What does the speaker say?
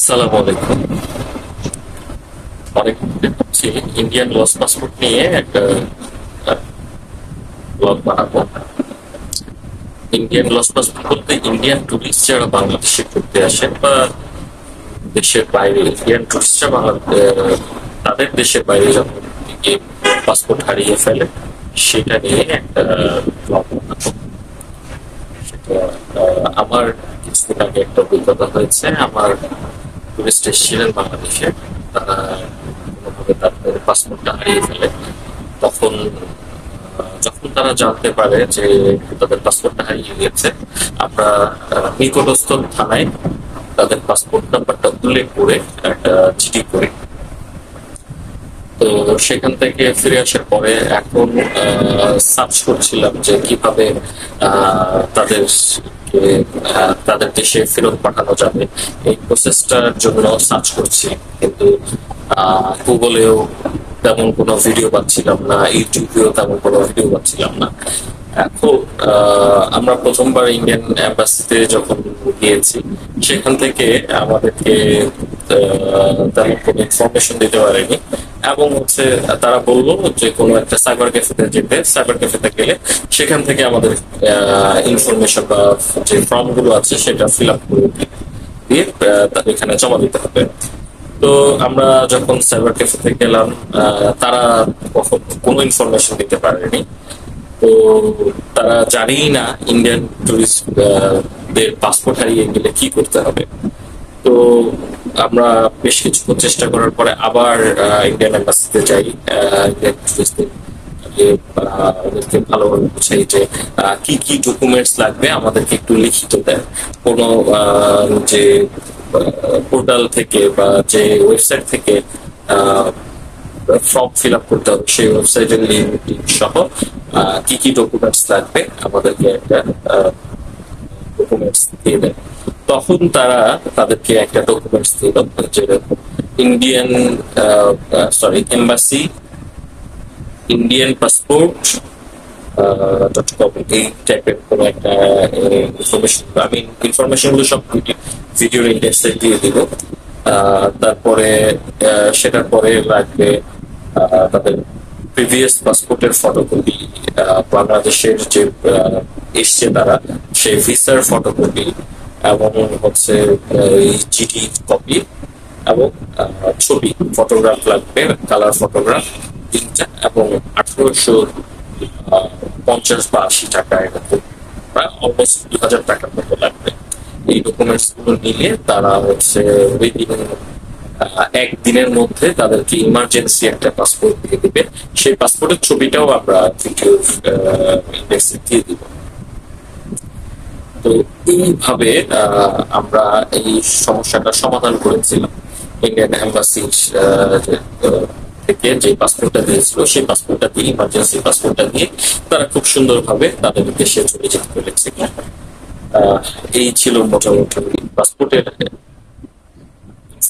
আসসালামু আলাইকুম। অনেক ভাবছি ইন্ডিয়ান লস পাসপোর্ট নিয়ে একটা ব্লগ বানাবো। ইন্ডিয়ান লস পাসপোর্ট বলতে ইন্ডিয়ান টুরিস্ট যারা বাংলাদেশে ঘুরতে আসেন বা দেশের বাইরে ইন্ডিয়ান টুরিস্টরা তাদের দেশের বাইরে যখন গিয়ে পাসপোর্ট হারিয়ে ফেলে সেটা নিয়ে একটা ব্লগ বানাবো। সেটা আমার কিছুদিন আগে একটা অভিজ্ঞতা হয়েছে। আমার টুরিস্ট এসেছিলেন বাংলাদেশে, তারা কোনোভাবে তাদের পাসপোর্টটা হারিয়ে ফেলে। তখন যখন তারা জানতে পারে যে তাদের পাসপোর্টটা হারিয়ে গেছে, আমরা নিকটস্থ থানায় তাদের পাসপোর্ট নাম্বারটা উল্লেখ করে একটা চিঠি করি। তো সেখান থেকে ফিরে আসার পরে এখন সার্চ করছিলাম যে কিভাবে তাদের তাদের দেশে ফেরত পাঠানো যাবে। এই প্রসেসটার জন্য সার্চ করছি, কিন্তু গুগলেও তেমন কোনো ভিডিও পাচ্ছিলাম না, ইউটিউবেও তেমন কোনো ভিডিও পাচ্ছিলাম না। এখন আমরা প্রথমবার ইন্ডিয়ান এম্বাসিতে যখন গিয়েছি, সেখান থেকে আমাদেরকে তেমন কোনো ইনফরমেশন দিতে পারেনি। এবং তারা বললো যে কোনো একটা সাইবার ক্যাফেতে যেতে, সাইবার ক্যাফেতে গেলে সেখান থেকে আমাদের ইনফরমেশন বা যে ফর্ম গুলো আছে সেটা ফিল আপ করে দিয়ে এখানে জমা দিতে হবে। তো আমরা যখন সাইবার ক্যাফেতে গেলাম, তারা কোনো ইনফরমেশন দিতে পারেনি। তো তারা জানেই না ইন্ডিয়ান টুরিস্ট দের পাসপোর্ট হারিয়ে গেলে কি করতে হবে। তো আমরা বেশ কিছুক্ষণ চেষ্টা করার পরে আবার ইন্ডিয়ান এম্বাসিতে যাই। ইন্ডিয়ান টুরিস্টদের ওদেরকে ভালোভাবে বুঝাই যে কি কি ডকুমেন্টস লাগবে, আমাদেরকে একটু লিখিত দেয়। কোনো যে পোর্টাল থেকে বা যে ওয়েবসাইট থেকে ফর্ম ফিল আপ করতে হবে, সেই ওয়েবসাইটের লিঙ্ক সহ কি কি ডকুমেন্টস লাগবে আমাদেরকে একটা ডকুমেন্টস দিয়ে দেয়। তখন তারা তাদেরকে একটা ডকুমেন্টস দিল, যেরকম Indian embassy Indian passport .com, এই টাইপের কোনো একটা ইনফরমেশন। আমি ইনফরমেশন গুলো সব ভিডিওর ইন্ডেক্সে দিয়ে দিব। তারপরে সেটার পরে লাগবে তাদের প্রিভিয়াস পাসপোর্টের ফটোকপি, বাংলাদেশের যে এসছে তারা সেই ভিসার ফটোকপি, এবং জিডি কপি, এবং ছবি ফটোগ্রাফ লাগবে, কালার ফটোগ্রাফ 3টা, এবং 1850 বা 80 টাকা, এরকম প্রায় অলমোস্ট 2000 টাকার মতো লাগবে। এই ডকুমেন্টস গুলো নিয়ে তারা একদিনের মধ্যে তাদেরকে ইমার্জেন্সি একটা পাসপোর্ট দিয়ে দিবে। সেই পাসপোর্টের ছবিটাও আমরা ভিডিও ইন্ডেক্সে দিয়ে দিব। তো এইভাবে আমরা এই সমস্যাটা সমাধান করেছিলাম। ইন্ডিয়ান এম্বাসি থেকে যে পাসপোর্টটা দিয়েছিল, সেই পাসপোর্টটা দিয়ে, ইমার্জেন্সি পাসপোর্টটা দিয়ে তারা খুব সুন্দরভাবে তাদের দেশে চলে যেতে পেরেছিল। এই ছিল মোটামুটি পাসপোর্টের